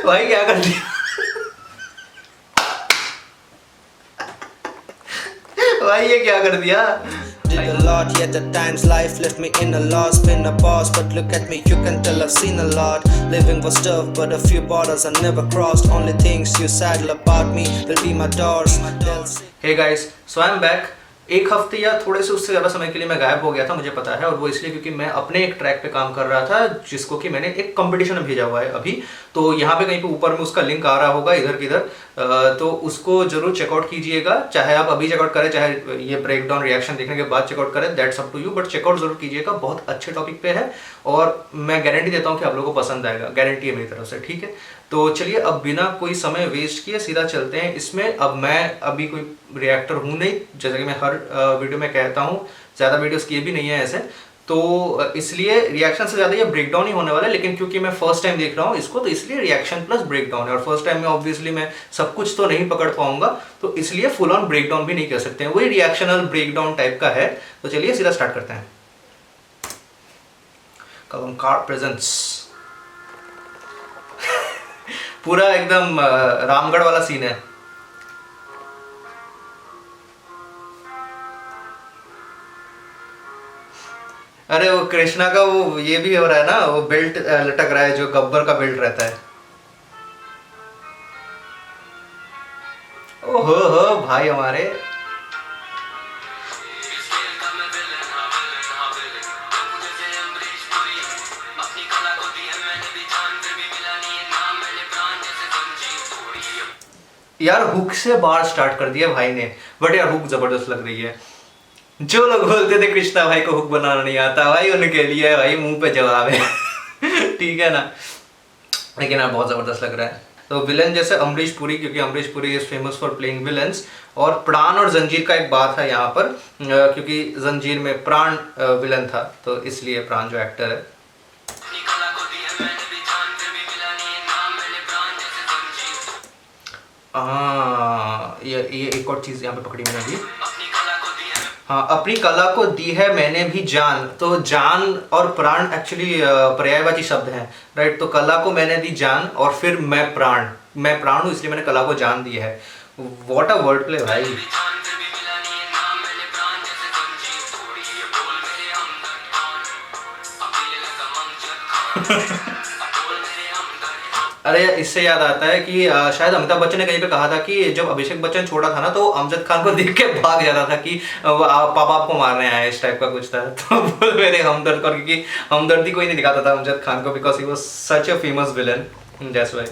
भाई क्या कर दिया भाई ये क्या कर दिया। Did a lot, yet at times life left me in a loss. Been a boss, but look at me, you can tell I've seen a lot. Living was tough, but a few borders I never crossed. Only things you saddle about me will be my doors. They'll say hey guys, so I am back. एक हफ्ते या थोड़े से उससे ज़्यादा समय के लिए मैं गायब हो गया था, मुझे पता है, और वो इसलिए क्योंकि मैं अपने एक ट्रैक पे काम कर रहा था जिसको कि मैंने एक कंपटीशन में भेजा हुआ है अभी। तो यहाँ पे कहीं पे ऊपर में उसका लिंक आ रहा होगा इधर किधर, तो उसको जरूर चेकआउट कीजिएगा। चाहे आप अभी चेकआउट करें, चाहे ये ब्रेक डाउन रिएक्शन देखने के बाद चेकआउट करें, that's up to you, but checkout जरूर कीजिएगा। बहुत अच्छे टॉपिक पे है और मैं गारंटी देता हूँ कि आप लोगों को पसंद आएगा, गारंटी है मेरी तरफ से, ठीक है। तो चलिए अब बिना कोई समय वेस्ट किए सीधा चलते हैं इसमें। अब मैं अभी कोई रिएक्टर हूँ नहीं, जैसा कि मैं हर वीडियो में कहता हूँ, ज़्यादा वीडियोस किए भी नहीं है ऐसे, तो इसलिए रिएक्शन से ज़्यादा ये ब्रेकडाउन ही होने वाला है। लेकिन क्योंकि मैं फर्स्ट टाइम देख रहा हूँ इसको, तो इसलिए रिएक्शन प्लस ब्रेकडाउन है। और फर्स्ट टाइम में ऑब्वियसली मैं सब कुछ तो नहीं पकड़ पाऊंगा, तो इसलिए फुल ऑन ब्रेकडाउन भी नहीं कर सकते हैं, वही रिएक्शनल ब्रेकडाउन टाइप का है। तो चलिए सीधा स्टार्ट करते हैं। कलंकार प्रेजेंट्स पूरा एकदम रामगढ़ वाला सीन है। अरे वो कृष्णा का वो ये भी हो रहा है ना, वो बेल्ट लटक रहा है जो गब्बर का बेल्ट रहता है। ओहो हो भाई हमारे। यार हुक से बार स्टार्ट कर दिया भाई ने, बट यार हुक जबरदस्त लग रही है। जो लोग बोलते थे कृष्णा भाई को हुक बनाना नहीं आता, भाई उनके लिए भाई मुंह पे जवाब है ठीक है ना। लेकिन यार बहुत जबरदस्त लग रहा है। तो विलन जैसे अमरीश पुरी, क्योंकि Amrish Puri is famous for playing villains. और प्राण और जंजीर का एक बात है यहाँ पर, क्योंकि जंजीर में प्राण विलन था, तो इसलिए प्राण जो एक्टर है। हाँ ये एक और चीज यहाँ पे पकड़ी मैंने अभी। हाँ, अपनी कला को दी है मैंने भी जान। तो जान और प्राण एक्चुअली पर्यायवाची शब्द हैं, राइट। तो कला को मैंने दी जान और फिर मैं प्राण हूँ, इसलिए मैंने कला को जान दी है। व्हाट अ वर्ड प्ले भाई। अरे इससे याद आता है कि शायद अमिताभ बच्चन ने कहीं पे कहा था कि जब अभिषेक बच्चन छोटा था ना, तो अमजद खान को देख के भाग जाता था कि पापा आपको मारने आए, इस टाइप का कुछ था। तो बोल मेरे हमदर्द कर, क्योंकि हमदर्दी कोई नहीं दिखाता था अमजद खान को, because he was such a famous villain, that's why.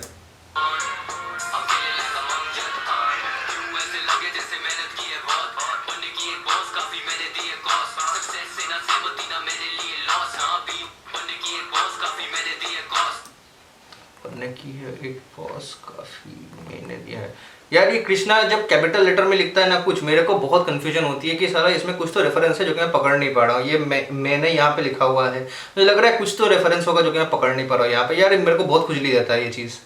की है एक बॉस काफी मैंने दिया है। यार ये कृष्णा जब कैपिटल लेटर में लिखता है ना कुछ, मेरे को बहुत कंफ्यूजन होती है कि सारा इसमें कुछ तो रेफरेंस है जो कि मैं पकड़ नहीं पा रहा हूँ। ये मैंने यहाँ पे लिखा हुआ है, मुझे लग रहा है कुछ तो रेफरेंस होगा जो कि मैं पकड़ नहीं पा रहा हूँ यहाँ पे। यार मेरे को बहुत खुजली देता है ये चीज़।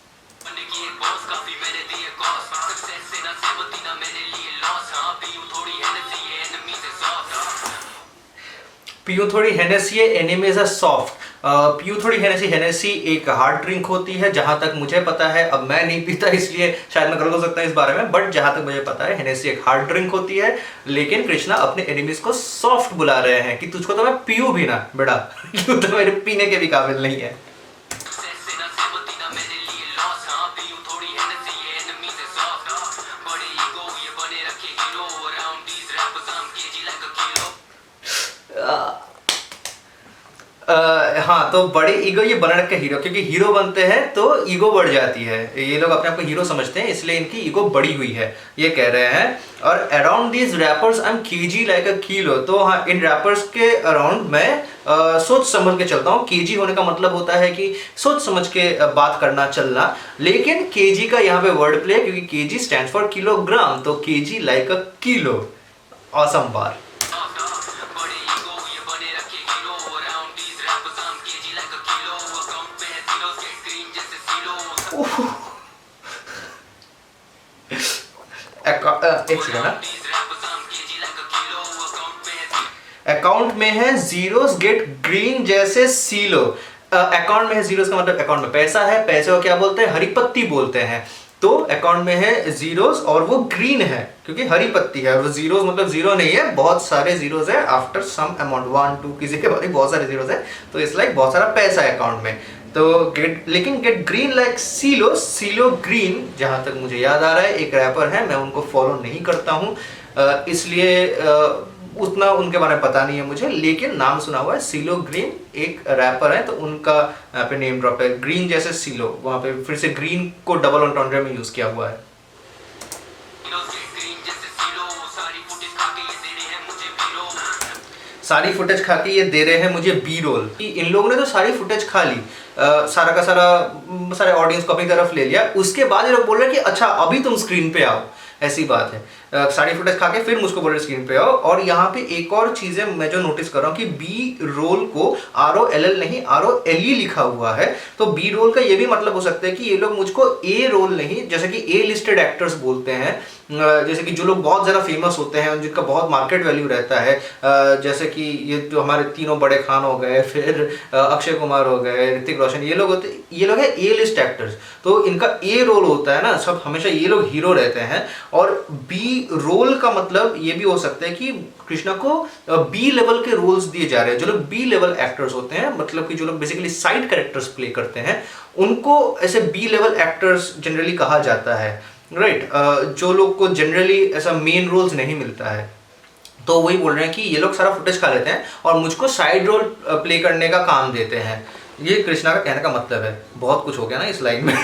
पीयू थोड़ी हेनेसी एनिमीज आर सॉफ्ट। पीयू थोड़ी हेनेसी, हेनेसी एक हार्ड ड्रिंक होती है जहां तक मुझे पता है। अब मैं नहीं पीता इसलिए शायद मैं गलत हो सकता है इस बारे में, बट जहां तक मुझे पता है हेनेसी एक हार्ड ड्रिंक होती है। लेकिन कृष्णा अपने एनिमीज को सॉफ्ट बुला रहे हैं कि तुझको तो मैं पीयू भी ना बेटा तू तो मेरे पीने के भी काबिल नहीं है। हाँ, तो बड़े ईगो ये बन रखे हीरो, क्योंकि हीरो बनते हैं तो ईगो बढ़ जाती है। ये लोग अपने आप को हीरो समझते हैं, इसलिए इनकी ईगो बड़ी हुई है, ये कह रहे हैं। और around these rappers I am KG like a kilo. तो हाँ, इन रैपर्स के अराउंड मैं सोच समझ के चलता हूँ। केजी होने का मतलब होता है कि सोच समझ के बात करना, चलना। लेकिन केजी का यहाँ पे वर्ड प्ले, क्योंकि केजी स्टैंड फॉर किलोग्राम, तो KG like a kilo. Awesome bar. एक सेकंड ना, अकाउंट में है जीरोस गेट ग्रीन जैसे सीलो। अकाउंट में है जीरोस का मतलब अकाउंट में पैसा है, पैसे को क्या बोलते हैं, हरी पत्ती बोलते हैं। तो अकाउंट में है जीरोस और वो ग्रीन है क्योंकि हरी पत्ती है। और वो जीरोस मतलब जीरो नहीं है, बहुत सारे जीरोस है आफ्टर सम अमाउंट, 1 2 किसी के बाद बहुत सारे जीरोस है, तो इस लाइक बहुत सारा पैसा है अकाउंट में। तो get green like CeeLo, CeeLo Green, जहां तक मुझे याद आ रहा है एक रैपर है, मैं उनको फॉलो नहीं करता हूँ इसलिए उतना उनके बारे में पता नहीं है मुझे, लेकिन नाम सुना हुआ है। सीलो ग्रीन एक रैपर है, तो उनका यहाँ पे नेम ड्रॉप है, ग्रीन जैसे सीलो, वहां पे फिर से ग्रीन को डबल एंटोंड्रे में यूज किया हुआ है। सारी फुटेज खा के ये दे रहे हैं मुझे बी रोल। इन लोगों ने तो सारी फुटेज खा ली, सारा का सारे ऑडियंस को अपनी तरफ ले लिया, उसके बाद ये लोग बोल रहे हैं कि अच्छा अभी तुम स्क्रीन पे आओ, ऐसी बात है। सारी फुटेज खा के फिर मुझको बोल रहे स्क्रीन पे आओ। और यहाँ पे एक और चीज़ है मैं जो नोटिस कर रहा हूँ कि बी रोल को ROLL नहीं ROLE लिखा हुआ है। तो बी रोल का ये भी मतलब हो सकता है कि ये लोग मुझको ए रोल नहीं, जैसे कि ए लिस्टेड एक्टर्स बोलते हैं, जैसे कि जो लोग बहुत ज़्यादा फेमस होते हैं जिनका बहुत मार्केट वैल्यू रहता है, जैसे कि ये जो हमारे तीनों बड़े खान हो गए, फिर अक्षय कुमार हो गए, ऋतिक रोशन, ये लोग है ए लिस्ट एक्टर्स। तो इनका ए रोल होता है ना, सब हमेशा ये लोग हीरो रहते हैं। और बी रोल का मतलब ये भी हो सकता है कि कृष्णा को बी लेवल के रोल्स दिए जा रहे हैं। जो लोग बी लेवल एक्टर्स होते हैं, मतलब कि जो लोग बेसिकली साइड कैरेक्टर्स प्ले करते हैं, उनको ऐसे बी लेवल एक्टर्स जनरली कहा जाता है, राइट। जो लोग को जनरली ऐसा मेन रोल्स नहीं मिलता है। तो वही बोल रहे हैं कि ये लोग सारा फुटेज खा लेते हैं और मुझको साइड रोल प्ले करने का काम देते हैं। ये कृष्णा का कहने का मतलब है। बहुत कुछ हो गया ना इस लाइन में।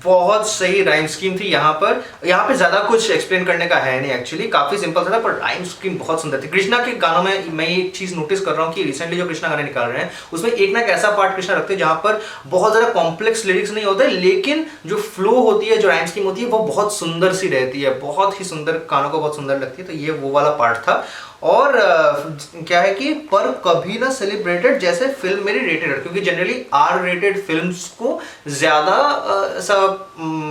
बहुत सही राइम स्कीम थी यहाँ पे ज़्यादा कुछ एक्सप्लेन करने का है नहीं, एक्चुअली काफ़ी सिंपल था, पर राइम स्कीम बहुत सुंदर थी। कृष्णा के गानों में मैं ये चीज़ नोटिस कर रहा हूँ कि रिसेंटली जो कृष्णा गाने निकाल रहे हैं उसमें एक ना एक ऐसा पार्ट कृष्णा रखते हैं जहाँ पर बहुत ज़्यादा कॉम्प्लेक्स लिरिक्स नहीं होते, लेकिन जो फ्लो होती है, जो राइम स्कीम होती है, वो बहुत सुंदर सी रहती है, बहुत ही सुंदर, कानों को बहुत सुंदर लगती है। तो ये वो वाला पार्ट था। और क्या है कि पर कभी ना सेलिब्रेटेड जैसे फिल्म मेरी रेटेड है, क्योंकि जनरली R-रेटेड फिल्म्स को ज़्यादा ऐसा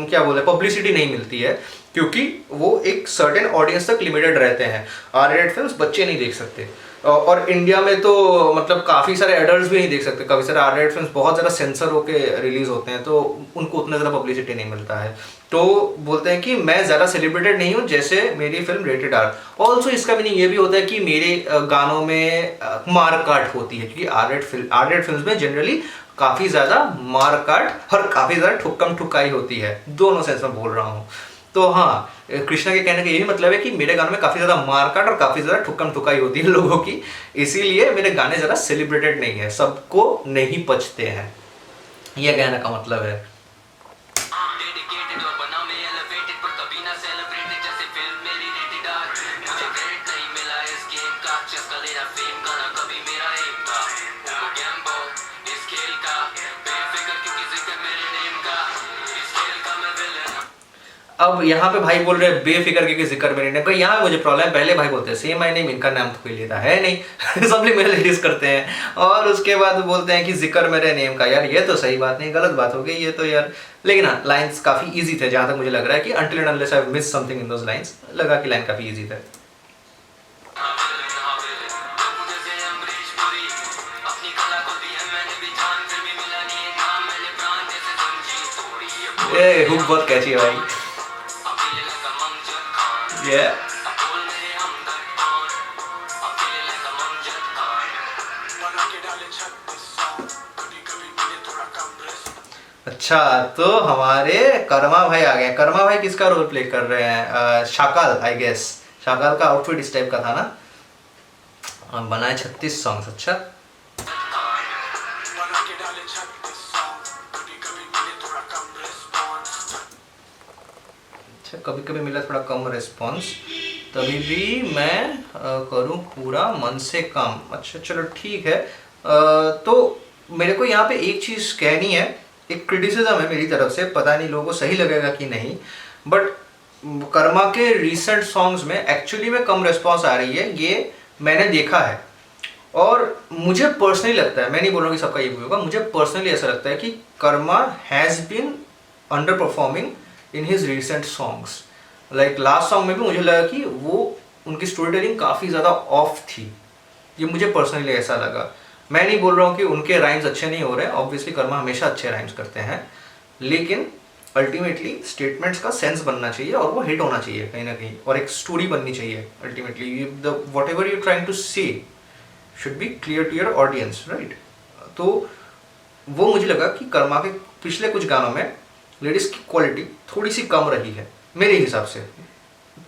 क्या बोले पब्लिसिटी नहीं मिलती है, क्योंकि वो एक सर्टेन ऑडियंस तक लिमिटेड रहते हैं। R-रेटेड फिल्म्स बच्चे नहीं देख सकते, और इंडिया में तो मतलब काफ़ी सारे एडल्ट्स भी नहीं देख सकते। काफ़ी सारे R-रेटेड फिल्म्स बहुत ज़्यादा सेंसर होके रिलीज़ होते हैं, तो उनको उतना ज़्यादा पब्लिसिटी नहीं मिलता है। तो बोलते हैं कि मैं ज़्यादा सेलिब्रेटेड नहीं हूँ जैसे मेरी फिल्म रेटेड R। ऑल्सो इसका मीनिंग ये भी होता है कि मेरे गानों में मारकाट होती है, क्योंकि R-रेटेड फिल्म्स में जनरली काफ़ी ज़्यादा मारकाट और काफ़ी ज़्यादा ठुक्कम ठुकाई होती है, दोनों सेंस में बोल रहा हूँ। तो हाँ, कृष्णा के कहने का यही मतलब है कि मेरे गानों में काफ़ी ज़्यादा मारकाट और काफ़ी ज़्यादा ठुक्कम ठुकाई होती है लोगों की, इसीलिए मेरे गाने ज़्यादा सेलिब्रेटेड नहीं है, सबको नहीं पचते हैं, यह कहने का मतलब है। अब यहाँ पे भाई बोल रहे हैं बेफिक्र क्योंकि जिक्र मेरे नेम का। यहाँ पे मुझे प्रॉब्लम है, पहले भाई बोलते हैं सेम माय नेम, इनका नाम तो कोई लेता है नहीं सब्लिमिनल करते हैं, और उसके बाद बोलते हैं कि जिक्र मेरे नेम का। यार ये तो सही बात नहीं, गलत बात हो गई ये तो यार। लेकिन हाँ, लाइन्स काफ़ी ईजी थे जहाँ तक मुझे लग रहा है कि until and unless I have missed something in those lines, लगा कि लाइन काफ़ी ईजी थे। ये हुक बहुत कैची है भाई। Yeah. अच्छा, तो हमारे कर्मा भाई आ गए। कर्मा भाई किसका रोल प्ले कर रहे हैं? Shakaal, I guess. शाकाल का आउटफिट इस टाइप का था ना। बनाए 36 सॉन्ग्स। अच्छा, कभी कभी मिला थोड़ा कम रिस्पॉन्स, तभी भी मैं करूं पूरा मन से काम। अच्छा चलो ठीक है। तो मेरे को यहाँ पे एक चीज़ कहनी है, एक क्रिटिसिज्म है मेरी तरफ से, पता नहीं लोगों को सही लगेगा कि नहीं, बट कर्मा के रिसेंट सॉन्ग्स में एक्चुअली में कम रिस्पॉन्स आ रही है, ये मैंने देखा है। और मुझे पर्सनली लगता है, मैं नहीं बोल रहा हूँ कि सबका ये भी होगा, मुझे पर्सनली ऐसा लगता है कि Karma has been underperforming in his recent songs. Like last song में भी मुझे लगा कि वो उनकी स्टोरी टेलिंग काफ़ी ज़्यादा ऑफ थी, ये मुझे पर्सनली ऐसा लगा। मैं नहीं बोल रहा हूँ कि उनके राइम्स अच्छे नहीं हो रहे हैं, ऑब्वियसली कर्मा हमेशा अच्छे राइम्स करते हैं, लेकिन अल्टीमेटली स्टेटमेंट्स का सेंस बनना चाहिए और वो हिट होना चाहिए कहीं ना कहीं, और एक स्टोरी बननी चाहिए ultimately. The whatever you trying to say should be clear to your audience, right. तो वो मुझे लगा कि कर्मा के पिछले कुछ गानों में लिरिक्स की क्वालिटी थोड़ी सी कम रही है मेरे हिसाब से।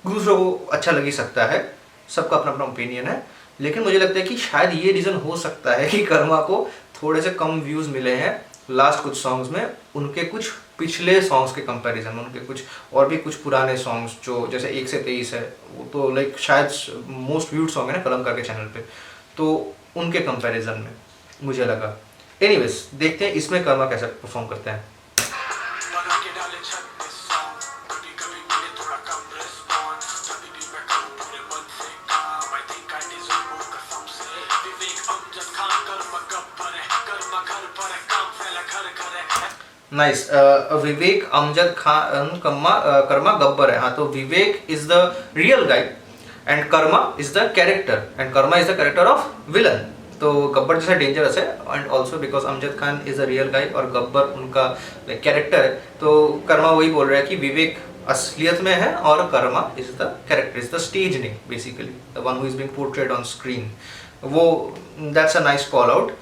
दूसरों को अच्छा लग ही सकता है, सबका अपना अपना ओपिनियन है, लेकिन मुझे लगता है कि शायद ये रीज़न हो सकता है कि कर्मा को थोड़े से कम व्यूज़ मिले हैं लास्ट कुछ सॉन्ग्स में, उनके कुछ पिछले सॉन्ग्स के कंपैरिजन में। उनके कुछ और भी कुछ पुराने सॉन्ग्स जो जैसे 1 से 23 है, वो तो लाइक शायद मोस्ट व्यूड सॉन्ग है ना कलमकार के चैनल पे, तो उनके कंपैरिजन में मुझे लगा। एनीवेज देखते हैं इसमें कर्मा कैसे परफॉर्म करते हैं। नाइस। विवेक अमजद खान कर्मा गब्बर है। हाँ, तो Vivek is the real guy and Karma is the character, and Karma is the character of villain. तो गब्बर जैसा डेंजरस है, and also because Amjad Khan is a real guy और गब्बर उनका कैरेक्टर है, तो कर्मा वही बोल रहा है कि विवेक असलियत में है और Karma is the character, is the stage name basically, the one who is being portrayed on screen. वो that's a nice call out.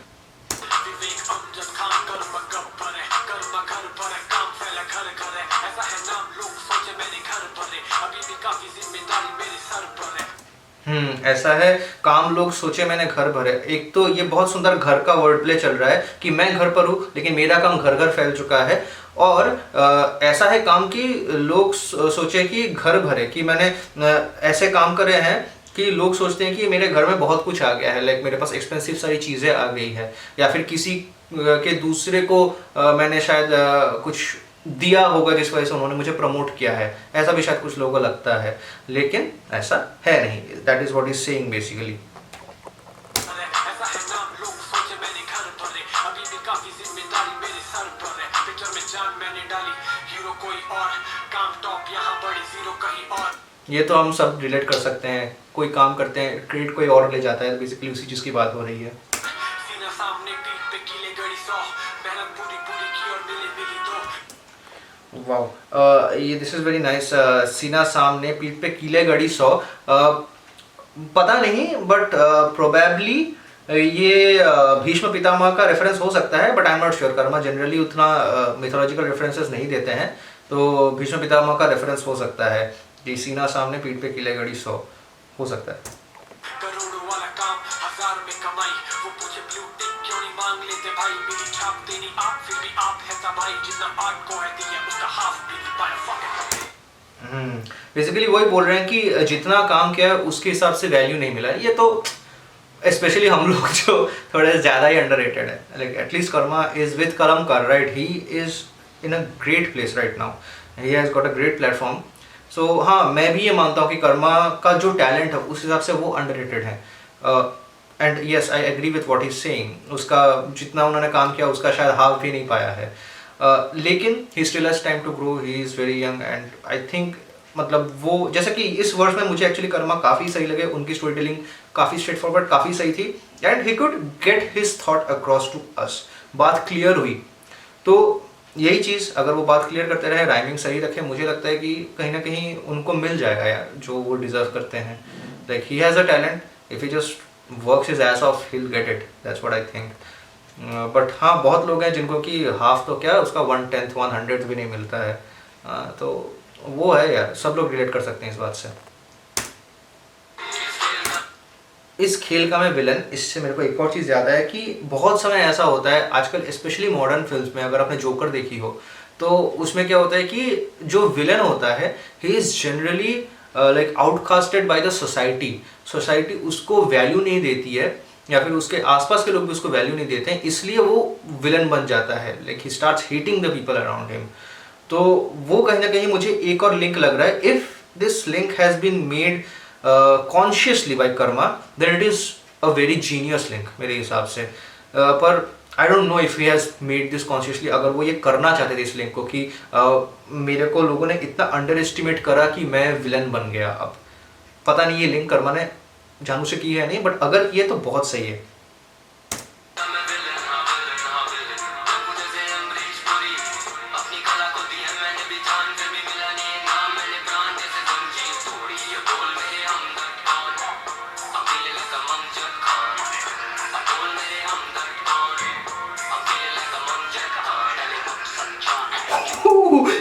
ऐसा है, काम लोग सोचे मैंने घर भरे। एक तो ये बहुत सुंदर घर का वर्ड प्ले चल रहा है कि मैं घर पर हूँ लेकिन मेरा काम घर घर फैल चुका है, और ऐसा है काम कि लोग सोचे कि घर भरे, कि मैंने ऐसे काम करे हैं कि लोग सोचते हैं कि मेरे घर में बहुत कुछ आ गया है, लाइक मेरे पास एक्सपेंसिव सारी चीज़ें आ गई है, या फिर किसी के दूसरे को मैंने शायद कुछ दिया होगा जिस वजह से उन्होंने मुझे प्रमोट किया है, ऐसा भी शायद कुछ लोगों को लगता है, लेकिन ऐसा है नहीं। That is what is saying basically. ये तो हम सब रिलेट कर सकते हैं, कोई काम करते हैं, क्रेडिट कोई और ले जाता है, बेसिकली उसी चीज़ की बात हो रही है। वाओ, ये दिस इज़ वेरी नाइस। सीना सामने पीठ पे कीले गड़ी 100, पता नहीं बट प्रोबेबली ये भीष्म पितामह का रेफरेंस हो सकता है, but I am not sure. Karma generally उतना मिथोलॉजिकल रेफरेंसेस नहीं देते हैं, तो भीष्म पितामह का रेफरेंस हो सकता है कि सीना सामने पीठ पे कीले गड़ी 100 हो सकता है। बेसिकली वही बोल रहे हैं कि जितना काम किया है उसके हिसाब से वैल्यू नहीं मिला। ये तो स्पेशली हम लोग जो थोड़े ज़्यादा ही अंडररेटेड है, like at least Karma is with Kalamkaar, right, he is in a great place right now, he has got a great platform. So हाँ, मैं भी ये मानता हूँ कि कर्मा का जो टैलेंट है उस हिसाब से वो अंडररेटेड है, and yes I agree with what is saying. उसका जितना उन्होंने काम किया उसका शायद हाफ भी नहीं पाया है, लेकिन he still has time to grow, he is very young, and I think मतलब वो जैसे कि इस वर्ष में मुझे एक्चुअली कर्मा काफ़ी सही लगे, उनकी स्टोरी टेलिंग काफ़ी स्ट्रेट फॉरवर्ड, काफ़ी सही थी, and he could get his thought across to us. बात क्लियर हुई, तो यही चीज़ अगर वो बात क्लियर करते रहे, राइमिंग सही रखे, मुझे लगता है कि कहीं ना कहीं उनको मिल जाएगा यार जो वो डिजर्व करते हैं। Like he has a talent, if he just works his ass of he will get it, that's what I think. But हाँ, बहुत लोग हैं जिनको कि हाफ तो क्या उसका 1/10 1/100 भी नहीं मिलता है, तो वो है यार, सब लोग रिलेट कर सकते हैं इस बात से। इस खेल का मैं विलन, इससे मेरे को एक और चीज़ याद है कि बहुत समय ऐसा होता है आजकल, स्पेशली मॉडर्न फिल्म्स में, अगर आपने जोकर देखी हो तो उसमें क्या होता है कि जो विलन होता है he is generally like outcasted by the society. Society उसको वैल्यू नहीं देती है, या फिर उसके आसपास के लोग भी उसको वैल्यू नहीं देते हैं, इसलिए वो विलन बन जाता है, like he starts hating the people around him. तो वो कहीं ना कहीं मुझे एक और लिंक लग रहा है, if this link has been made consciously by Karma, then it is a very genius link मेरे हिसाब से। पर I don't know if he has made this consciously, अगर वो ये करना चाहते थे इस लिंक को कि मेरे को लोगों ने इतना अंडर एस्टिमेट करा कि मैं विलन बन गया। अब पता नहीं ये लिंक कर्मा ने जानू से की है नहीं, बट अगर किए तो बहुत सही है।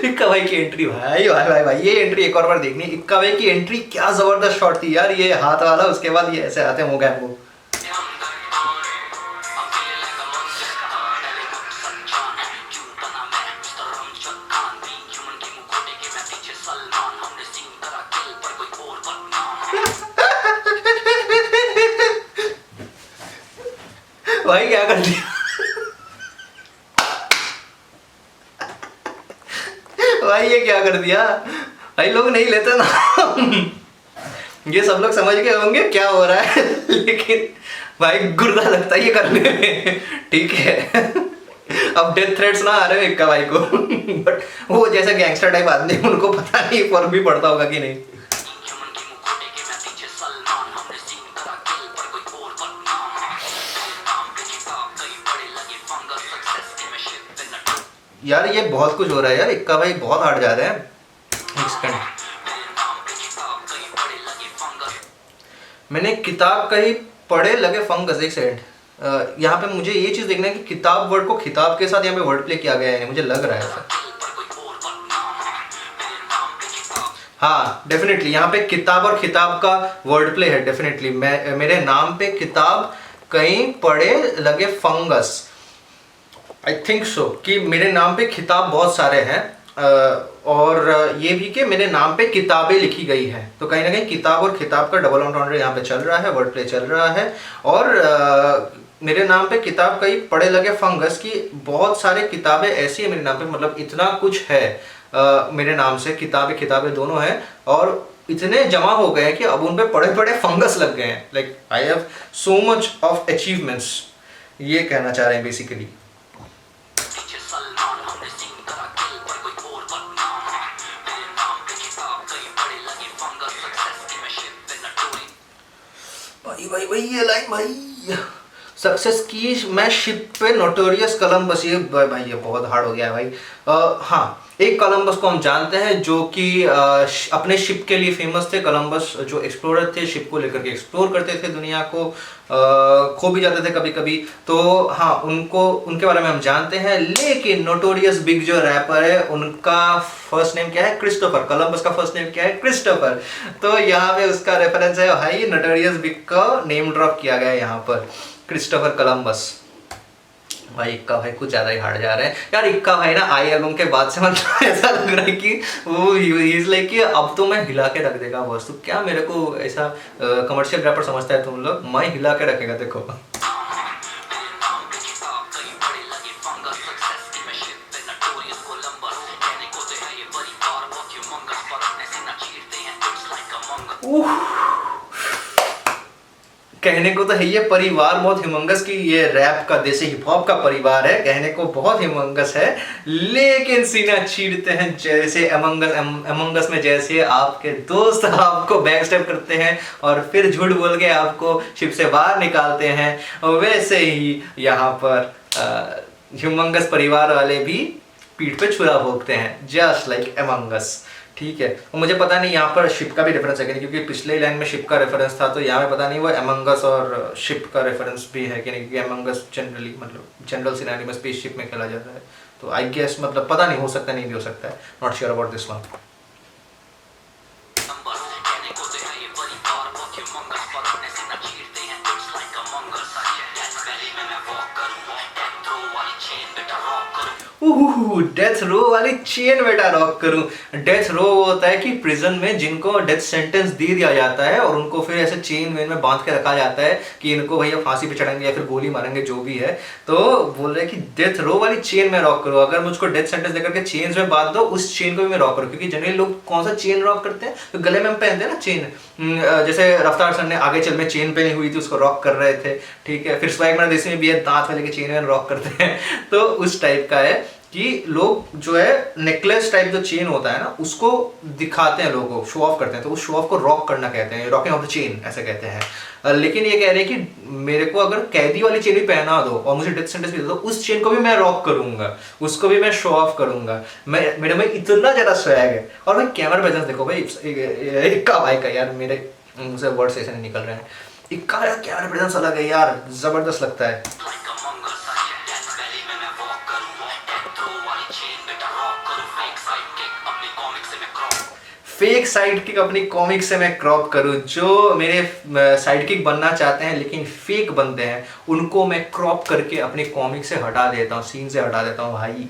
इक्का भाई की एंट्री, भाई भाई भाई भाई ये एंट्री एक और बार देखनी है। इक्का भाई की एंट्री क्या जबरदस्त शॉट थी यार, ये हाथ वाला, उसके बाद ये ऐसे आते हो गए वो। भाई क्या कर दिया भाई, ये क्या कर दिया भाई, लोग नहीं लेते ना ये सब लोग समझ गए होंगे क्या हो रहा है लेकिन भाई गुर्दा लगता है ये करने में, ठीक है अब डेथ थ्रेट्स ना आ रहे हैं इक्का भाई को बट वो जैसे गैंगस्टर टाइप आदमी, उनको पता नहीं फर्क भी पड़ता होगा कि नहीं। यार ये बहुत कुछ हो रहा है यार, इक्का भाई बहुत हार्ड जा रहे हैं। मैंने किताब कहीं पढ़े लगे फंगस, एक सेकंड, यहाँ पे मुझे ये चीज देखना है कि किताब वर्ड को खिताब के साथ यहाँ पे वर्ड प्ले किया गया है, मुझे लग रहा है ऐसा। हाँ डेफिनेटली यहाँ पे किताब और खिताब का वर्ड प्ले है डेफिनेटली। मैं मेरे नाम पे किताब कहीं पढ़े लगे फंगस, आई थिंक सो कि मेरे नाम पे खिताब बहुत सारे हैं, और ये भी कि मेरे नाम पे किताबें लिखी गई हैं, तो कहीं ना कहीं किताब और खिताब का डबल एंट्रे यहाँ पे चल रहा है, वर्ड प्ले चल रहा है। और मेरे नाम पे किताब कहीं पढ़े लगे फंगस की बहुत सारे किताबें ऐसी है मेरे नाम पे, मतलब इतना कुछ है मेरे नाम से, किताबें दोनों हैं, और इतने जमा हो गए हैं कि अब उन पे पड़े पड़े फंगस लग गए हैं। Like I have so much of achievements, ये कहना चाह रहे हैं बेसिकली। भाई ये लाइन भाई, सक्सेस की मैं शिप पे नोटोरियस कोलंबस, ये भाई ये बहुत हार्ड हो गया है भाई। हाँ एक कोलंबस को हम जानते हैं जो कि अपने शिप के लिए फेमस थे। कोलंबस जो एक्सप्लोरर थे, शिप को लेकर के एक्सप्लोर करते थे दुनिया को, खो भी जाते थे कभी कभी, तो हाँ उनके बारे में हम जानते हैं। लेकिन नोटोरियस बिग जो रैपर है उनका फर्स्ट नेम क्या है? क्रिस्टोफर। कोलंबस का फर्स्ट नेम क्या है? क्रिस्टोफर। तो यहाँ पे उसका रेफरेंस है भाई, नोटोरियस बिग का नेम ड्रॉप किया गया है यहाँ पर, क्रिस्टोफर कोलंबस। भाई इक्का भाई कुछ ज्यादा ही हार्ड जा रहे हैं यार। इक्का भाई ना आई एल्बम के बाद से मतलब ऐसा लग रहा है कि वो इज लाइक कि अब तो मैं हिला के रख देगा बस। तो क्या मेरे को ऐसा कमर्शियल रैपर समझता है तुम लोग? मैं हिला के रखेगा देखो। कहने को तो है ये परिवार बहुत हिमंगस की, ये रैप का देसी हिप हॉप का परिवार है, कहने को बहुत हिमंगस है, लेकिन सीना चीरते हैं जैसे अमंगस में जैसे आपके दोस्त आपको बैक स्टेप करते हैं और फिर झूठ बोल के आपको शिप से बाहर निकालते हैं, वैसे ही यहाँ पर ह्यूमंगस परिवार वाले भी पीठ पे छुरा भोगते हैं, जस्ट लाइक अमंगस। ठीक है, और मुझे पता नहीं यहाँ पर शिप का भी रेफरेंस है कि नहीं, क्योंकि पिछले लाइन में शिप का रेफरेंस था, तो यहाँ पे पता नहीं वो अमंगस और शिप का रेफरेंस भी है कि नहीं, क्योंकि अमंगस जनरली मतलब जनरल सिनेरियो में स्पेस शिप में खेला जाता है। तो आई गेस मतलब पता नहीं, हो सकता है नहीं भी हो सकता है, not sure about this one. Death row वाली चेन बेटा रॉक करूं। डेथ रो होता है कि प्रिजन में जिनको डेथ सेंटेंस दे दिया जाता है और उनको फिर ऐसे चेन वेन में बांध के रखा जाता है कि इनको भैया फांसी पे चढ़ाएंगे या फिर गोली मारेंगे जो भी है। तो बोल रहे हैं कि डेथ रो वाली चेन में रॉक करूं। अगर मुझको डेथ सेंटेंस देकर के चेन में बांध दो, उस चेन को भी मैं रॉक करूं। क्योंकि जनरली लोग कौन सा चेन रॉक करते हैं, तो गले में हम पहनते हैं ना चेन। जैसे रफ्तार सर ने आगे चल में चेन पहनी हुई थी, उसको रॉक कर रहे थे, ठीक है। फिर स्वैग मेरा देसी में भी है, दांत वाले के चेन में रॉक करते हैं। तो उस टाइप का है कि लोग जो है नेकलेस टाइप जो चेन होता है ना, उसको दिखाते हैं, लोगों को शो ऑफ करते हैं। तो उस शो ऑफ को रॉक करना कहते हैं, रॉकिंग ऑफ द चेन ऐसे कहते हैं। लेकिन ये कह रहे हैं कि मेरे को अगर कैदी वाली चेन भी पहना दो और मुझे डेथ सेंटेंस भी दे दो, उस चेन को भी मैं रॉक करूंगा, उसको भी मैं शो ऑफ करूंगा। मेरे में इतना ज्यादा स्वैग है। और भाई कैमरा प्रेजेंस देखो भाई, इक्का भाई का यार, मेरे मुझसे वर्ड्स ऐसे नहीं निकल रहे हैं। इक्का कैमरा प्रेजेंस अलग है यार, जबरदस्त लगता है। फेक साइड किक अपनी कॉमिक से मैं क्रॉप करूं। जो मेरे साइड किक बनना चाहते हैं लेकिन फेक बनते हैं, उनको मैं क्रॉप करके अपनी कॉमिक से हटा देता हूं, सीन से हटा देता हूं भाई।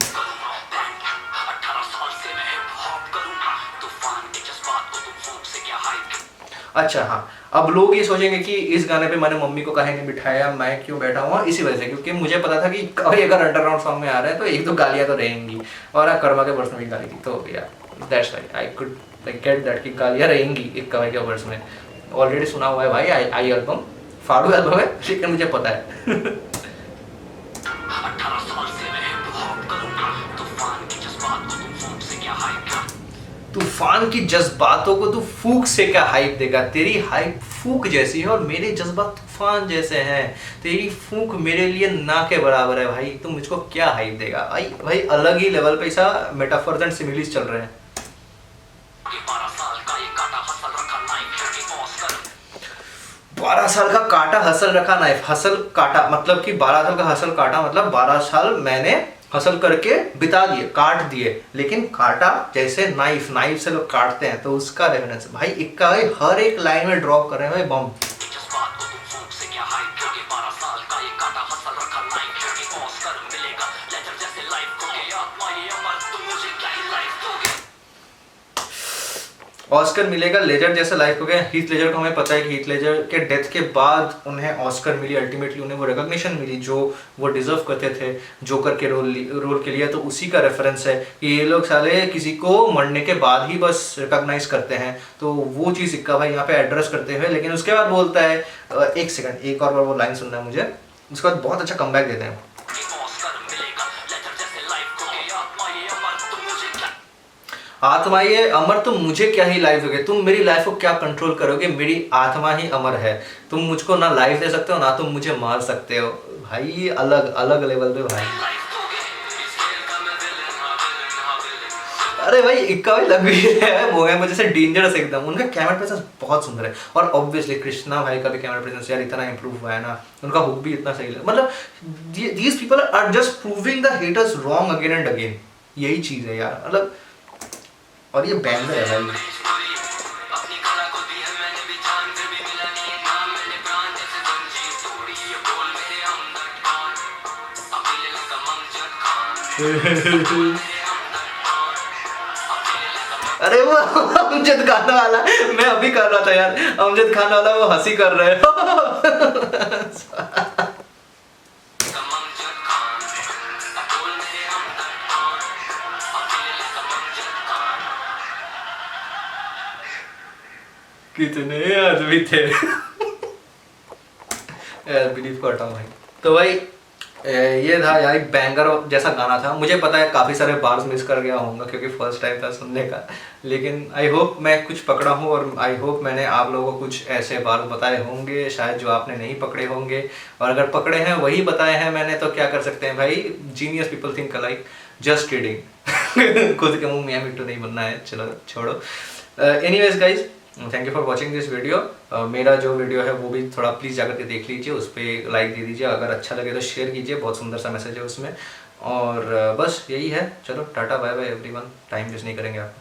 अच्छा हाँ, अब लोग ये सोचेंगे कि इस गाने पे मैंने मम्मी को काहे नहीं बिठाया, मैं क्यों बैठा हुआ, इसी वजह से, क्योंकि मुझे पता था कि कभी अगर अंडरग्राउंड सॉन्ग में आ रहा है तो एक दो गालियां तो रहेंगी। और कर्मा के वर्ष में भी गाली थी, तो यार that's why I could get that कि गालियां रहेंगी एक कवि के वर्ष में। ऑलरेडी सुना हुआ है भाई, आई एल्बम फाड़ू एल्बम है, लेकिन मुझे पता है। तूफान की जज्बातों को तू फूक से क्या हाइप देगा। तेरी हाइप फूक जैसी है और मेरे जज्बात तूफान जैसे हैं। तेरी फूक मेरे लिए ना के बराबर है भाई, तू मुझको क्या हाइप देगा। भाई अलग ही लेवल पे ऐसा मेटाफर्स एंड सिमिलीज चल रहे हैं। 12 साल का काटा हसल रखा नाइफ। हसल काटा मतलब कि 12 साल का हसल काटा मतलब 12 साल मैंने हसल करके बिता दिए, काट दिए। लेकिन काटा जैसे नाइफ से लोग काटते हैं, तो उसका रेफरेंस भाई इक्का भाई हर एक लाइन में ड्रॉप कर रहे हैं भाई बम। ऑस्कर मिलेगा लेजर जैसे लाइफ हो गया। हीथ लेजर को हमें पता है कि हीथ लेजर के डेथ के बाद उन्हें ऑस्कर मिली, अल्टीमेटली उन्हें वो रिकॉग्निशन मिली जो वो डिजर्व करते थे जोकर के रोल के लिए। तो उसी का रेफरेंस है कि ये लोग साले किसी को मरने के बाद ही बस रिकॉग्नाइज करते हैं। तो वो चीज़ इक्का भाई यहाँ पे एड्रेस करते हुए, लेकिन उसके बाद बोलता है एक सेकंड, एक और बार वो लाइन सुनना है मुझे, उसके बाद बहुत अच्छा कमबैक देते हैं। आत्मा ये अमर, तुम मुझे क्या ही लाइफ दोगे, तुम मेरी लाइफ को क्या कंट्रोल करोगे, मेरी आत्मा ही अमर है। तुम मुझको ना लाइफ दे सकते हो ना तुम मुझे मार सकते हो। भाई अलग अलग लेवल पे भाई। अरे भाई इक्का भाई लग भी है वो है मुझे से डेंजरस एकदम। उनका कैमरा प्रेजेंस बहुत सुंदर है और ऑब्वियसली कृष्णा भाई का भी कैमरा प्रेजेंस यार इतना इंप्रूव हुआ है ना, उनका हुक भी इतना सही है। मतलब these people are just proving the haters wrong again and again. यही चीज है यार, मतलब और ये बैंगर है भाई। अरे वो अमजद खान वाला मैं अभी कर रहा था यार, अमजद खान वाला वो हंसी कर रहे हैं। कितने आदमी थे। बिलीव करता हूँ भाई। तो भाई ये था यार एक बैंगर जैसा गाना था। मुझे पता है काफ़ी सारे बार्स मिस कर गया होऊंगा क्योंकि फर्स्ट टाइम था सुनने का, लेकिन आई होप मैं कुछ पकड़ा हूँ और आई होप मैंने आप लोगों को कुछ ऐसे बार्स बताए होंगे शायद जो आपने नहीं पकड़े होंगे, और अगर पकड़े हैं वही बताए हैं मैंने तो क्या कर सकते हैं भाई। Genius people think alike, just kidding. खुद के मुंह मियां मिट्टू नहीं बनना है, चलो छोड़ो। Anyways guys, thank you for watching this video. मेरा जो वीडियो है वो भी थोड़ा प्लीज़ जाकर के देख लीजिए, उस पर लाइक दे दीजिए, अगर अच्छा लगे तो शेयर कीजिए, बहुत सुंदर सा मैसेज है उसमें। और बस यही है, चलो tata bye bye everyone, time waste नहीं करेंगे आप।